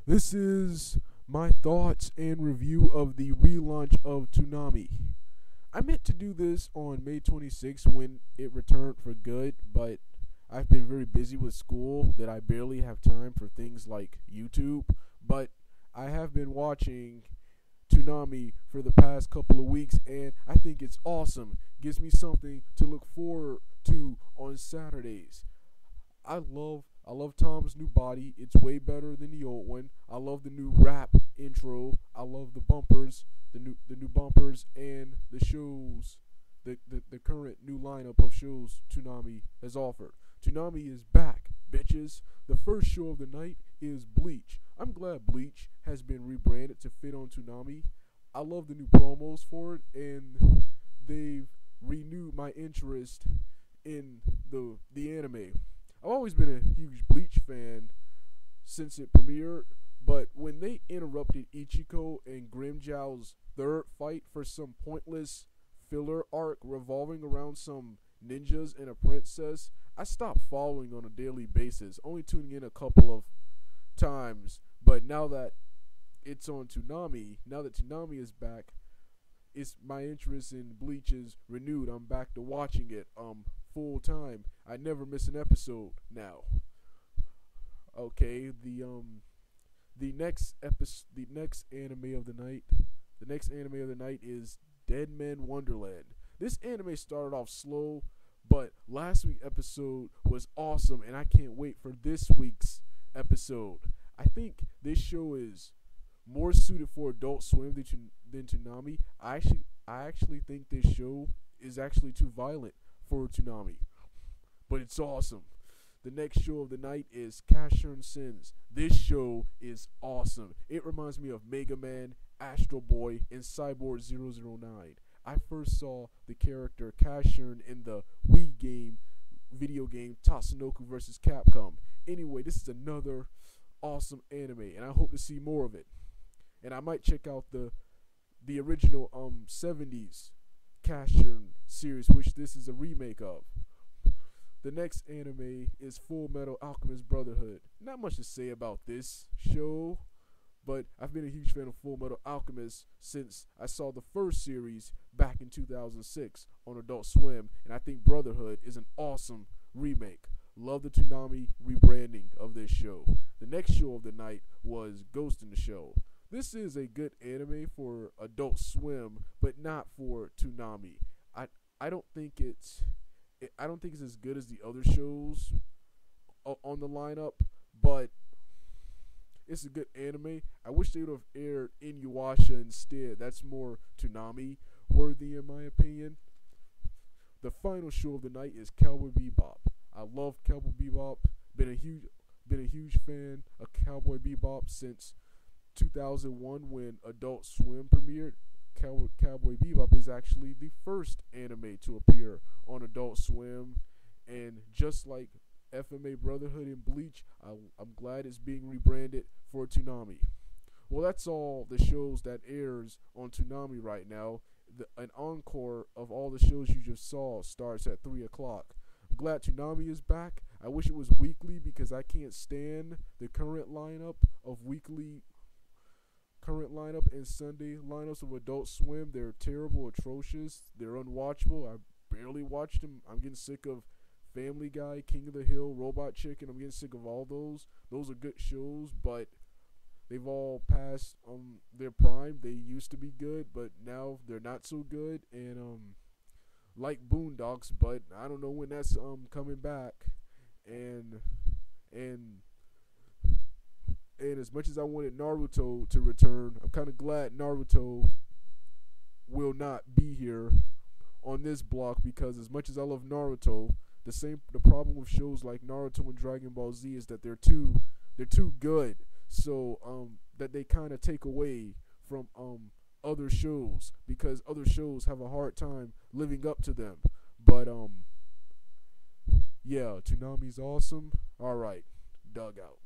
This is my thoughts and review of the relaunch of Toonami. I meant to do this on May 26th when it returned for good, but I've been very busy with school that I barely have time for things like YouTube. But I have been watching Toonami for the past couple of weeks, and I think it's awesome. Gives me something to look forward to on Saturdays. I love Tom's new body. It's way better than the old one. I love the new rap intro. I love the bumpers, the new bumpers, and the shows, the current new lineup of shows Toonami has offered. Toonami is back, bitches. The first show of the night is Bleach. I'm glad Bleach has been rebranded to fit on Toonami. I love the new promos for it, and they've renewed my interest in the anime. I've always been a huge Bleach fan since it premiered, but when they interrupted Ichiko and Grimjow's third fight for some pointless filler arc revolving around some ninjas and a princess, I stopped following on a daily basis, only tuning in a couple of times. But now that it's on Toonami, now that Toonami is back, it's my interest in Bleach is renewed. I'm back to watching it full time. I never miss an episode now. Okay, the next anime of the night is Dead Man Wonderland. This anime started off slow, but last week's episode was awesome, and I can't wait for this week's episode. I think this show is more suited for Adult Swim than Toonami. I actually think this show is actually too violent for Toonami, but it's awesome. The next show of the night is Casshern Sins. This show is awesome. It reminds me of Mega Man, Astro Boy, and Cyborg 009. I first saw the character Casshern in the video game Tatsunoko vs. Capcom. Anyway, this is another awesome anime, and I hope to see more of it. And I might check out the original 70s Casshern series, which this is a remake of. The next anime is Full Metal Alchemist Brotherhood. Not much to say about this show, but I've been a huge fan of Full Metal Alchemist since I saw the first series back in 2006 on Adult Swim, and I think Brotherhood is an awesome remake. Love the Toonami rebranding of this show. The next show of the night was Ghost in the Shell. This is a good anime for Adult Swim, but not for Toonami. I don't think it's as good as the other shows on the lineup, but it's a good anime. I wish they would have aired Inuyasha instead. That's more Toonami worthy in my opinion. The final show of the night is Cowboy Bebop. I love Cowboy Bebop. Been a huge fan of Cowboy Bebop since 2001 when Adult Swim premiered. Cowboy Bebop is actually the first anime to appear on Adult Swim, and just like FMA Brotherhood and Bleach, I'm glad it's being rebranded for Toonami. Well, that's all the shows that airs on Toonami right now. An encore of all the shows you just saw starts at 3 o'clock. I'm glad Toonami is back. I wish it was weekly because I can't stand the current lineup and Sunday lineups of Adult Swim. They're terrible, atrocious. They're unwatchable. I barely watched them. I'm getting sick of Family Guy, King of the Hill, Robot Chicken. I'm getting sick of all those. Those are good shows, but they've all passed their prime. They used to be good, but now they're not so good. And like Boondocks, but I don't know when that's coming back. And as much as I wanted Naruto to return, I'm kind of glad Naruto will not be here on this block, because as much as I love Naruto, the problem with shows like Naruto and Dragon Ball Z is that they're too good, so that they kind of take away from other shows, because other shows have a hard time living up to them. But yeah, Toonami's awesome. All right, Dugout.